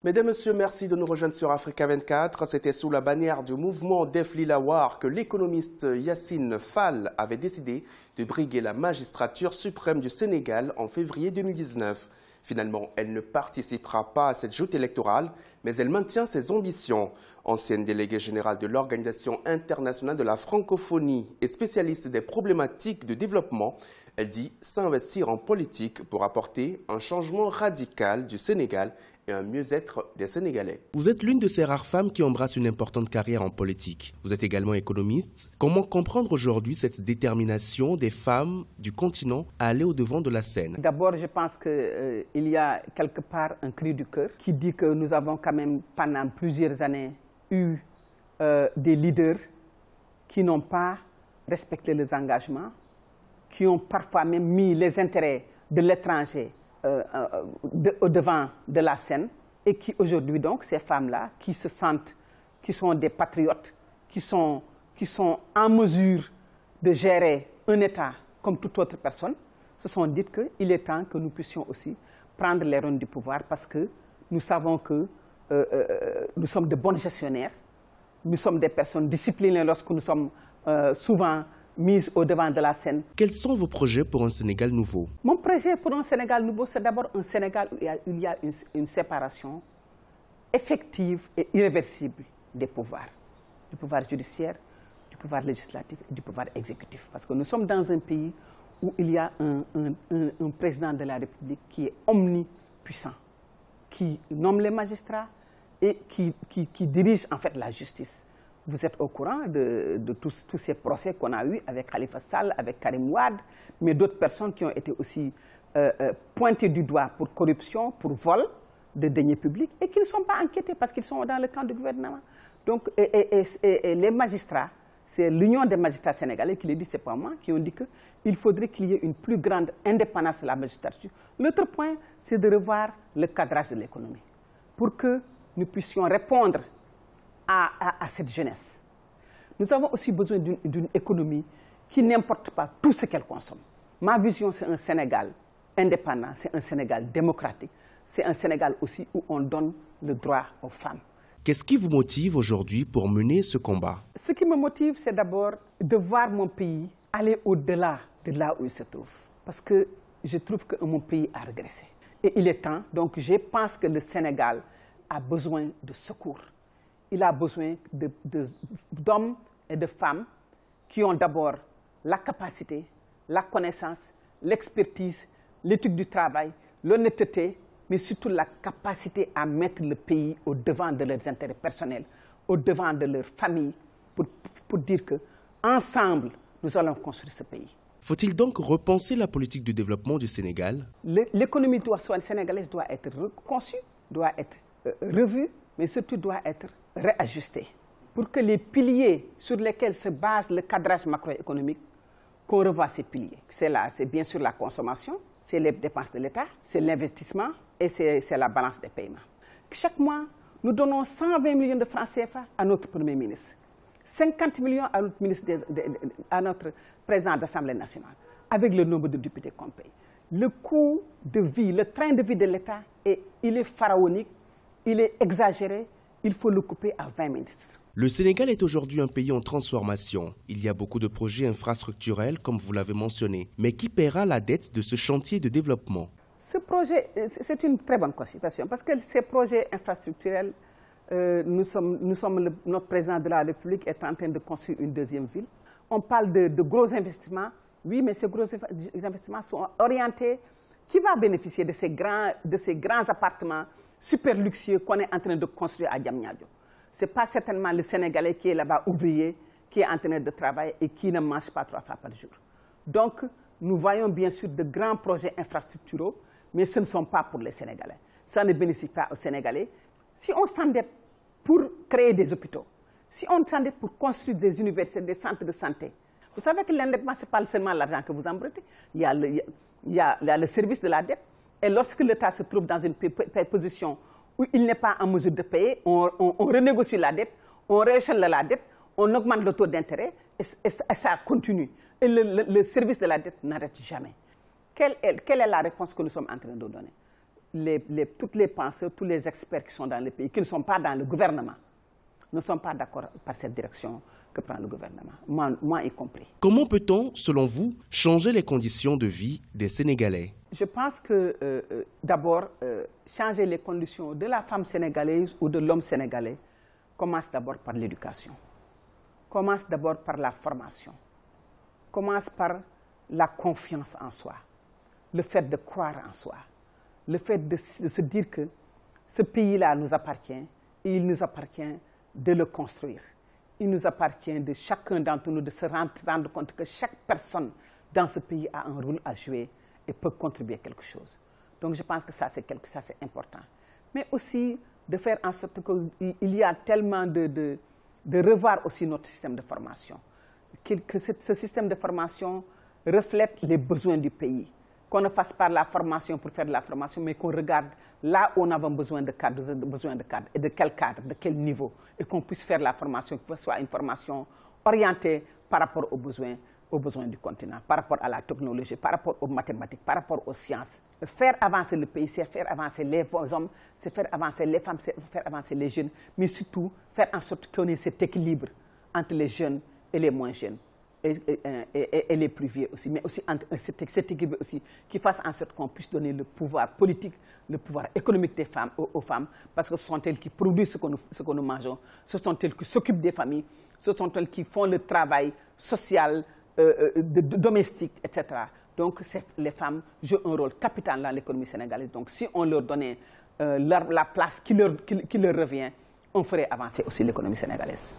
Mesdames, Messieurs, merci de nous rejoindre sur Africa 24. C'était sous la bannière du mouvement Def Lilawar que l'économiste Yacine Fall avait décidé de briguer la magistrature suprême du Sénégal en février 2019. Finalement, elle ne participera pas à cette joute électorale, mais elle maintient ses ambitions. Ancienne déléguée générale de l'Organisation internationale de la francophonie et spécialiste des problématiques de développement, elle dit s'investir en politique pour apporter un changement radical du Sénégal et un mieux-être des Sénégalais. Vous êtes l'une de ces rares femmes qui embrassent une importante carrière en politique. Vous êtes également économiste. Comment comprendre aujourd'hui cette détermination des femmes du continent à aller au-devant de la scène? D'abord, je pense qu'il y a quelque part un cri du cœur qui dit que nous avons quand même pendant plusieurs années eu des leaders qui n'ont pas respecté les engagements, qui ont parfois même mis les intérêts de l'étranger au devant de la scène et qui aujourd'hui donc ces femmes-là qui se sentent, qui sont des patriotes, qui sont en mesure de gérer un État comme toute autre personne, se sont dites qu'il est temps que nous puissions aussi prendre les rênes du pouvoir parce que nous savons que nous sommes de bons gestionnaires, nous sommes des personnes disciplinées lorsque nous sommes souvent mise au devant de la scène. Quels sont vos projets pour un Sénégal nouveau? Mon projet pour un Sénégal nouveau, c'est d'abord un Sénégal où il y a une séparation effective et irréversible des pouvoirs. Du pouvoir judiciaire, du pouvoir législatif et du pouvoir exécutif. Parce que nous sommes dans un pays où il y a un président de la République qui est omnipuissant, qui nomme les magistrats et qui dirige en fait la justice. Vous êtes au courant de tous ces procès qu'on a eus avec Khalifa Sall, avec Karim Wade, mais d'autres personnes qui ont été aussi pointées du doigt pour corruption, pour vol de deniers publics et qui ne sont pas enquêtés parce qu'ils sont dans le camp du gouvernement. Donc, les magistrats, c'est l'Union des magistrats sénégalais qui le dit, c'est pas moi, qui ont dit qu'il faudrait qu'il y ait une plus grande indépendance de la magistrature. L'autre point, c'est de revoir le cadrage de l'économie pour que nous puissions répondre à cette jeunesse. Nous avons aussi besoin d'une économie qui n'importe pas tout ce qu'elle consomme. Ma vision, c'est un Sénégal indépendant, c'est un Sénégal démocratique, c'est un Sénégal aussi où on donne le droit aux femmes. Qu'est-ce qui vous motive aujourd'hui pour mener ce combat? Ce qui me motive, c'est d'abord de voir mon pays aller au-delà de là où il se trouve. Parce que je trouve que mon pays a régressé. Et il est temps, donc je pense que le Sénégal a besoin de secours. Il a besoin d'hommes et de femmes qui ont d'abord la capacité, la connaissance, l'expertise, l'éthique du travail, l'honnêteté, mais surtout la capacité à mettre le pays au devant de leurs intérêts personnels, au devant de leur famille, pour dire qu'ensemble, nous allons construire ce pays. Faut-il donc repenser la politique de développement du Sénégal? L'économie sénégalaise doit être conçue, doit être revue, mais surtout doit être réajustée pour que les piliers sur lesquels se base le cadrage macroéconomique, qu'on revoie ces piliers. C'est bien sûr la consommation, c'est les dépenses de l'État, c'est l'investissement et c'est la balance des paiements. Chaque mois, nous donnons 120 millions de francs CFA à notre Premier ministre, 50 millions à notre président de l'Assemblée nationale, avec le nombre de députés qu'on paye. Le coût de vie, le train de vie de l'État, il est pharaonique, il est exagéré, il faut le couper à 20 ministres. Le Sénégal est aujourd'hui un pays en transformation. Il y a beaucoup de projets infrastructurels, comme vous l'avez mentionné. Mais qui paiera la dette de ce chantier de développement? Ce projet, c'est une très bonne consultation, parce que ces projets infrastructurels, notre président de la République est en train de construire une deuxième ville. On parle de gros investissements, oui, mais ces gros investissements sont orientés. Qui va bénéficier de ces grands appartements super luxueux qu'on est en train de construire à Diamniadio? Ce n'est pas certainement le Sénégalais qui est là-bas ouvrier, qui est en train de travailler et qui ne mange pas 3 fois par jour. Donc, nous voyons bien sûr de grands projets infrastructuraux, mais ce ne sont pas pour les Sénégalais. Ça ne bénéficie pas aux Sénégalais. Si on s'endette pour créer des hôpitaux, si on s'endette pour construire des universités, des centres de santé, vous savez que l'endettement, ce n'est pas seulement l'argent que vous empruntez. Il y a le service de la dette. Et lorsque l'État se trouve dans une position où il n'est pas en mesure de payer, on renégocie la dette, on rééchelonne la dette, on augmente le taux d'intérêt et ça continue. Et le service de la dette n'arrête jamais. Quelle est la réponse que nous sommes en train de donner? toutes les penseurs, tous les experts qui sont dans le pays, qui ne sont pas dans le gouvernement, ne sont pas d'accord par cette direction que prend le gouvernement, moi y compris. Comment peut-on, selon vous, changer les conditions de vie des Sénégalais? Je pense que d'abord, changer les conditions de la femme sénégalaise ou de l'homme sénégalais commence d'abord par l'éducation, commence d'abord par la formation, commence par la confiance en soi, le fait de croire en soi, le fait de se dire que ce pays-là nous appartient et il nous appartient de le construire. Il nous appartient de chacun d'entre nous de se rendre compte que chaque personne dans ce pays a un rôle à jouer et peut contribuer à quelque chose. Donc je pense que ça c'est important. Mais aussi de faire en sorte qu'il y a tellement de revoir aussi notre système de formation. Que ce système de formation reflète les besoins du pays. Qu'on ne fasse pas la formation pour faire de la formation, mais qu'on regarde là où on a besoin de cadres, et de quel cadre, de quel niveau, et qu'on puisse faire la formation, que ce soit une formation orientée par rapport aux besoins du continent, par rapport à la technologie, par rapport aux mathématiques, par rapport aux sciences. Faire avancer le pays, c'est faire avancer les hommes, c'est faire avancer les femmes, c'est faire avancer les jeunes, mais surtout faire en sorte qu'on ait cet équilibre entre les jeunes et les moins jeunes. Et les plus vieux aussi, mais aussi cet équilibre aussi qui fasse en sorte qu'on puisse donner le pouvoir politique, le pouvoir économique des femmes, aux femmes, parce que ce sont elles qui produisent ce que nous mangeons, ce sont elles qui s'occupent des familles, ce sont elles qui font le travail social, domestique, etc. Donc les femmes jouent un rôle capital dans l'économie sénégalaise. Donc si on leur donnait la place qui leur revient, on ferait avancer aussi l'économie sénégalaise.